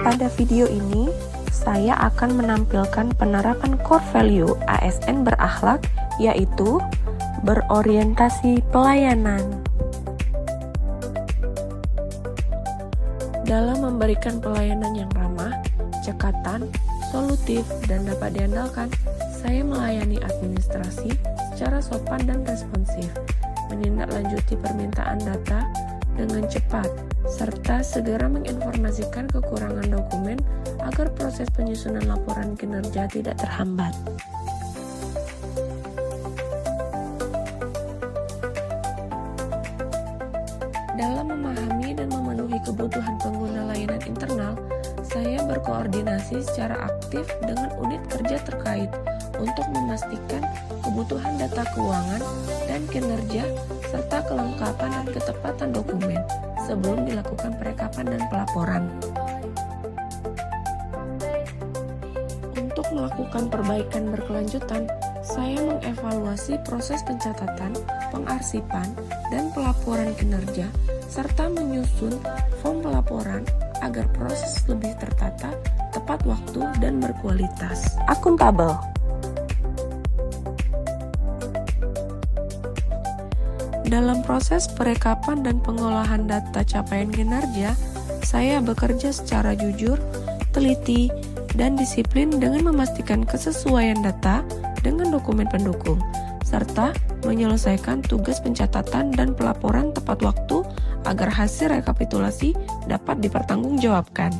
Pada video ini, saya akan menampilkan penerapan core value ASN berakhlak, yaitu berorientasi pelayanan. Dalam memberikan pelayanan yang ramah, cekatan, solutif, dan dapat diandalkan, saya melayani administrasi secara sopan dan responsif, menindaklanjuti permintaan data dengan cepat, serta segera menginformasikan kekurangan dokumen agar proses penyusunan laporan kinerja tidak terhambat. Dalam memahami dan memenuhi kebutuhan pengguna layanan internal, saya berkoordinasi secara aktif dengan unit kerja terkait untuk memastikan kebutuhan data keuangan dan kinerja serta kelengkapan dan ketepatan dokumen sebelum dilakukan perekapan dan pelaporan. Untuk melakukan perbaikan berkelanjutan, saya mengevaluasi proses pencatatan, pengarsipan, dan pelaporan kinerja, serta menyusun form pelaporan agar proses lebih tertata, tepat waktu, dan berkualitas. Akuntabel. Dalam proses perekapan dan pengolahan data capaian kinerja, saya bekerja secara jujur, teliti, dan disiplin dengan memastikan kesesuaian data dengan dokumen pendukung, serta menyelesaikan tugas pencatatan dan pelaporan tepat waktu agar hasil rekapitulasi dapat dipertanggungjawabkan.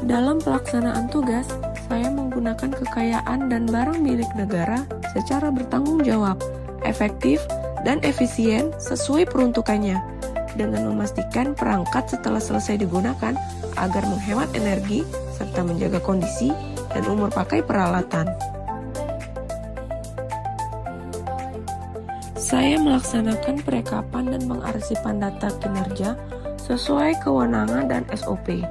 Dalam pelaksanaan tugas, saya menggunakan kekayaan dan barang milik negara secara bertanggung jawab, efektif, dan efisien sesuai peruntukannya, dengan memastikan perangkat setelah selesai digunakan agar menghemat energi serta menjaga kondisi dan umur pakai peralatan. Saya melaksanakan perekapan dan pengarsipan data kinerja sesuai kewenangan dan SOP,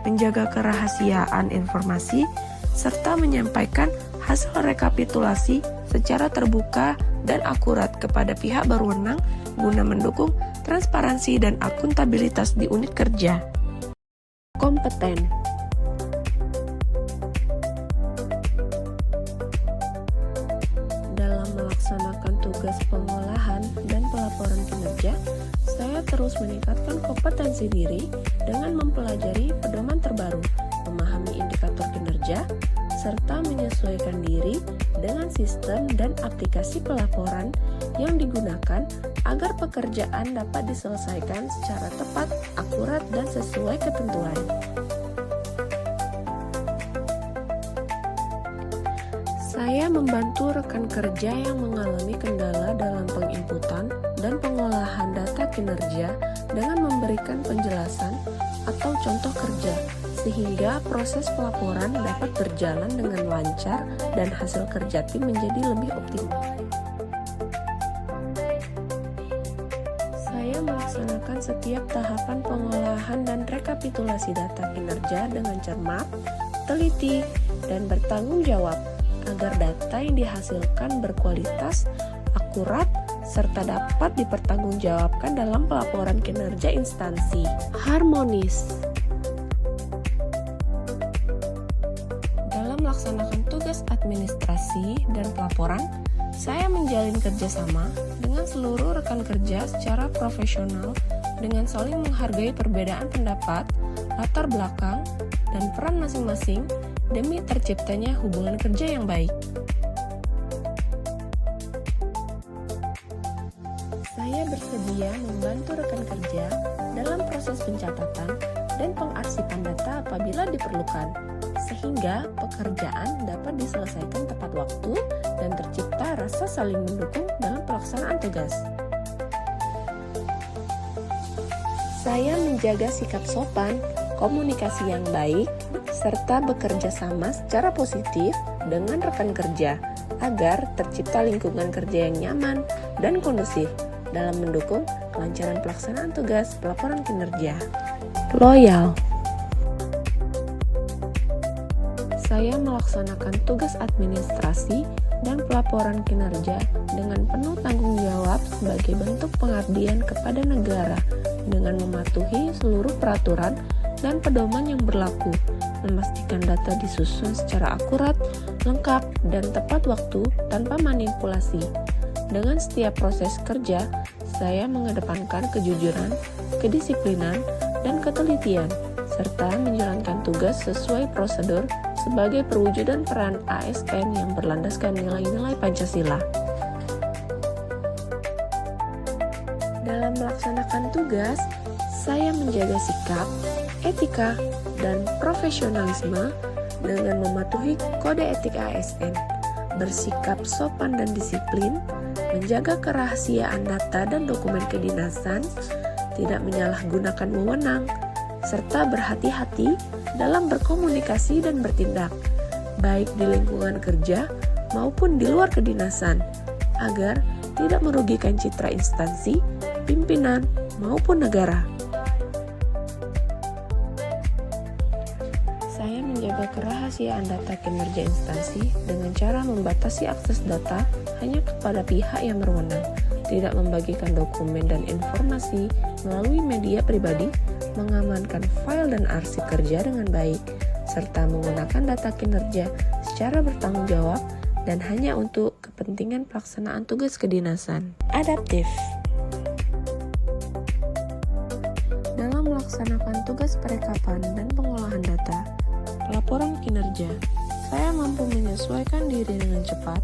menjaga kerahasiaan informasi, serta menyampaikan hasil rekapitulasi secara terbuka dan akurat kepada pihak berwenang guna mendukung transparansi dan akuntabilitas di unit kerja. Kompeten. Dalam melaksanakan tugas pengolahan dan pelaporan kinerja, saya terus meningkatkan kompetensi diri dengan mempelajari pedoman terbaru, memahami indikator kinerja, serta menyesuaikan diri dengan sistem dan aplikasi pelaporan yang digunakan agar pekerjaan dapat diselesaikan secara tepat, akurat, dan sesuai ketentuan. Saya membantu rekan kerja yang mengalami kendala dalam penginputan dan pengolahan data kinerja dengan memberikan penjelasan atau contoh kerja, sehingga proses pelaporan dapat berjalan dengan lancar dan hasil kerja tim menjadi lebih optimal. Saya melaksanakan setiap tahapan pengolahan dan rekapitulasi data kinerja dengan cermat, teliti, dan bertanggung jawab agar data yang dihasilkan berkualitas, akurat, serta dapat dipertanggungjawabkan dalam pelaporan kinerja instansi. Harmonis. Dalam melaksanakan tugas administrasi dan pelaporan, saya menjalin kerjasama dengan seluruh rekan kerja secara profesional dengan saling menghargai perbedaan pendapat, latar belakang, dan peran masing-masing demi terciptanya hubungan kerja yang baik. Saya bersedia membantu rekan kerja dalam proses pencatatan dan pengarsipan data apabila diperlukan, sehingga pekerjaan dapat diselesaikan tepat waktu dan tercipta rasa saling mendukung dalam pelaksanaan tugas. Saya menjaga sikap sopan, komunikasi yang baik, serta bekerja sama secara positif dengan rekan kerja agar tercipta lingkungan kerja yang nyaman dan kondusif dalam mendukung kelancaran pelaksanaan tugas pelaporan kinerja. Loyal. Saya melaksanakan tugas administrasi dan pelaporan kinerja dengan penuh tanggung jawab sebagai bentuk pengabdian kepada negara dengan mematuhi seluruh peraturan dan pedoman yang berlaku, memastikan data disusun secara akurat, lengkap, dan tepat waktu tanpa manipulasi. Dengan setiap proses kerja, saya mengedepankan kejujuran, kedisiplinan, dan ketelitian, serta menjalankan tugas sesuai prosedur sebagai perwujudan peran ASN yang berlandaskan nilai-nilai Pancasila. Dalam melaksanakan tugas, saya menjaga sikap, etika, dan profesionalisme dengan mematuhi kode etik ASN, bersikap sopan dan disiplin, menjaga kerahasiaan data dan dokumen kedinasan, tidak menyalahgunakan wewenang, serta berhati-hati dalam berkomunikasi dan bertindak, baik di lingkungan kerja maupun di luar kedinasan, agar tidak merugikan citra instansi, pimpinan, maupun negara. Saya menjaga kerahasiaan data kinerja instansi dengan cara membatasi akses data hanya kepada pihak yang berwenang, tidak membagikan dokumen dan informasi melalui media pribadi, mengamankan file dan arsip kerja dengan baik, serta menggunakan data kinerja secara bertanggung jawab dan hanya untuk kepentingan pelaksanaan tugas kedinasan. Adaptif. Dalam melaksanakan tugas perekapan dan pengolahan data, laporan kinerja, saya mampu menyesuaikan diri dengan cepat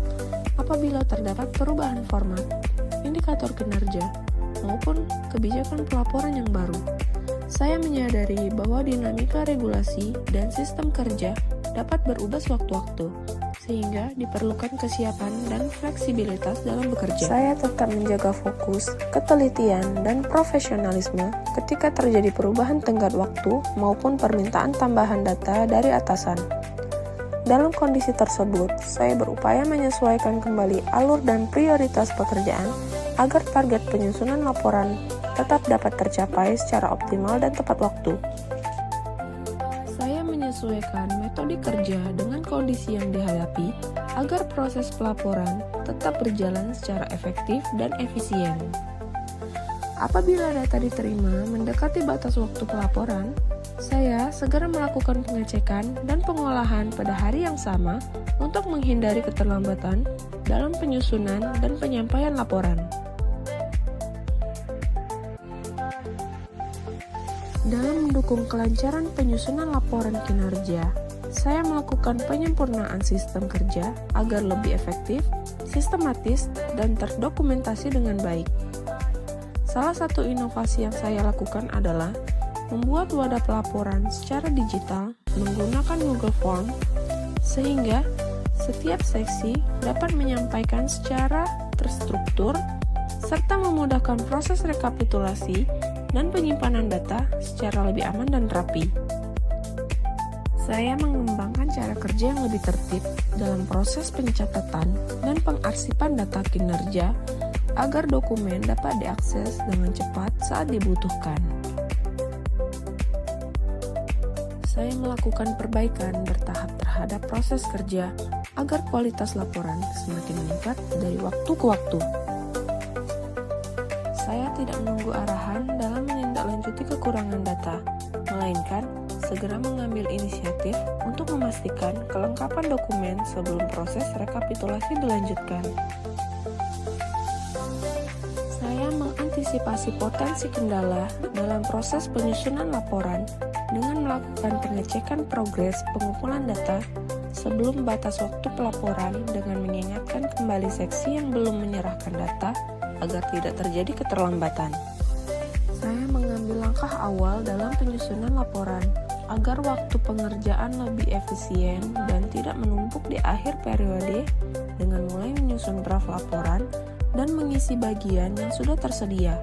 apabila terdapat perubahan format, indikator kinerja, maupun kebijakan pelaporan yang baru. Saya menyadari bahwa dinamika regulasi dan sistem kerja dapat berubah sewaktu-waktu, sehingga diperlukan kesiapan dan fleksibilitas dalam bekerja. Saya tetap menjaga fokus, ketelitian, dan profesionalisme ketika terjadi perubahan tenggat waktu maupun permintaan tambahan data dari atasan. Dalam kondisi tersebut, saya berupaya menyesuaikan kembali alur dan prioritas pekerjaan agar target penyusunan laporan tetap dapat tercapai secara optimal dan tepat waktu. Saya menyesuaikan metode kerja dengan kondisi yang dihadapi agar proses pelaporan tetap berjalan secara efektif dan efisien. Apabila data diterima mendekati batas waktu pelaporan, saya segera melakukan pengecekan dan pengolahan pada hari yang sama untuk menghindari keterlambatan dalam penyusunan dan penyampaian laporan. Dalam mendukung kelancaran penyusunan laporan kinerja, saya melakukan penyempurnaan sistem kerja agar lebih efektif, sistematis, dan terdokumentasi dengan baik. Salah satu inovasi yang saya lakukan adalah membuat wadah pelaporan secara digital menggunakan Google Form, sehingga setiap seksi dapat menyampaikan secara terstruktur, serta memudahkan proses rekapitulasi dan penyimpanan data secara lebih aman dan rapi. Saya mengembangkan cara kerja yang lebih tertib dalam proses pencatatan dan pengarsipan data kinerja agar dokumen dapat diakses dengan cepat saat dibutuhkan. Saya melakukan perbaikan bertahap terhadap proses kerja agar kualitas laporan semakin meningkat dari waktu ke waktu. Saya tidak menunggu arahan dalam menindaklanjuti kekurangan data, melainkan segera mengambil inisiatif untuk memastikan kelengkapan dokumen sebelum proses rekapitulasi dilanjutkan. Saya mengantisipasi potensi kendala dalam proses penyusunan laporan dengan melakukan pengecekan progres pengumpulan data sebelum batas waktu pelaporan dengan mengingatkan kembali seksi yang belum menyerahkan data agar tidak terjadi keterlambatan. Saya mengambil langkah awal dalam penyusunan laporan agar waktu pengerjaan lebih efisien dan tidak menumpuk di akhir periode dengan mulai menyusun draft laporan dan mengisi bagian yang sudah tersedia,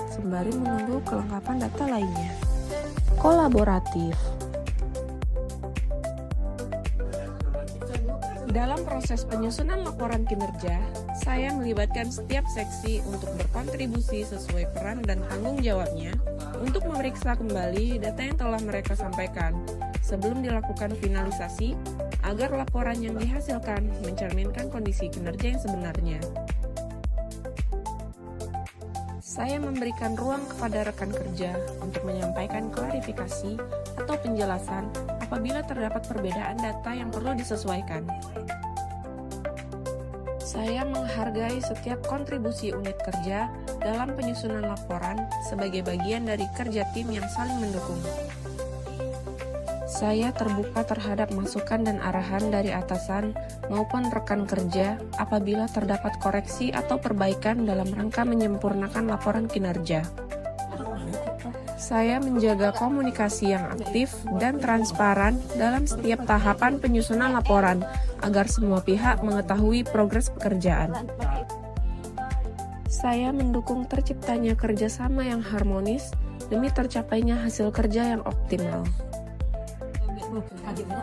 sembari menunggu kelengkapan data lainnya. Kolaboratif. Dalam proses penyusunan laporan kinerja, saya melibatkan setiap seksi untuk berkontribusi sesuai peran dan tanggung jawabnya untuk memeriksa kembali data yang telah mereka sampaikan sebelum dilakukan finalisasi agar laporan yang dihasilkan mencerminkan kondisi kinerja yang sebenarnya. Saya memberikan ruang kepada rekan kerja untuk menyampaikan klarifikasi atau penjelasan apabila terdapat perbedaan data yang perlu disesuaikan. Saya menghargai setiap kontribusi unit kerja dalam penyusunan laporan sebagai bagian dari kerja tim yang saling mendukung. Saya terbuka terhadap masukan dan arahan dari atasan maupun rekan kerja apabila terdapat koreksi atau perbaikan dalam rangka menyempurnakan laporan kinerja. Saya menjaga komunikasi yang aktif dan transparan dalam setiap tahapan penyusunan laporan agar semua pihak mengetahui progres pekerjaan. Saya mendukung terciptanya kerjasama yang harmonis demi tercapainya hasil kerja yang optimal.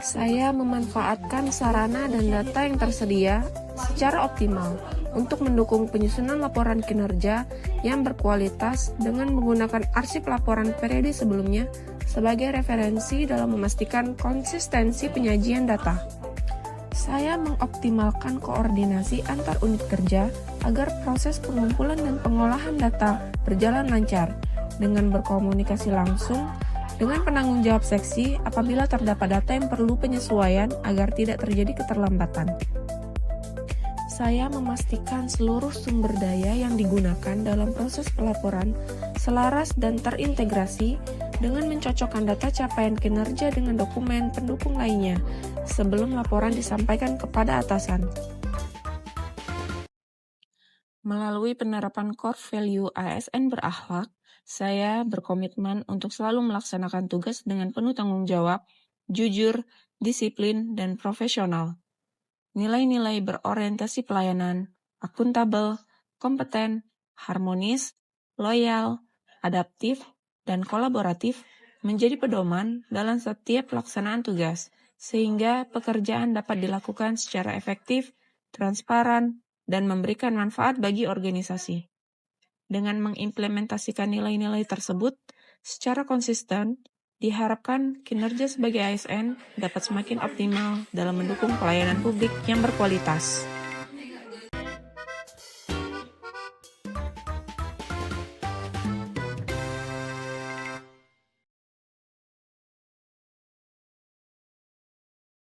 Saya memanfaatkan sarana dan data yang tersedia secara optimal untuk mendukung penyusunan laporan kinerja yang berkualitas dengan menggunakan arsip laporan periode sebelumnya sebagai referensi dalam memastikan konsistensi penyajian data. Saya mengoptimalkan koordinasi antar unit kerja agar proses pengumpulan dan pengolahan data berjalan lancar dengan berkomunikasi langsung dengan penanggung jawab seksi apabila terdapat data yang perlu penyesuaian agar tidak terjadi keterlambatan. Saya memastikan seluruh sumber daya yang digunakan dalam proses pelaporan selaras dan terintegrasi dengan mencocokkan data capaian kinerja dengan dokumen pendukung lainnya sebelum laporan disampaikan kepada atasan. Melalui penerapan core value ASN berakhlak, saya berkomitmen untuk selalu melaksanakan tugas dengan penuh tanggung jawab, jujur, disiplin, dan profesional. Nilai-nilai berorientasi pelayanan, akuntabel, kompeten, harmonis, loyal, adaptif, dan kolaboratif menjadi pedoman dalam setiap pelaksanaan tugas, sehingga pekerjaan dapat dilakukan secara efektif, transparan, dan memberikan manfaat bagi organisasi. Dengan mengimplementasikan nilai-nilai tersebut secara konsisten, diharapkan kinerja sebagai ASN dapat semakin optimal dalam mendukung pelayanan publik yang berkualitas.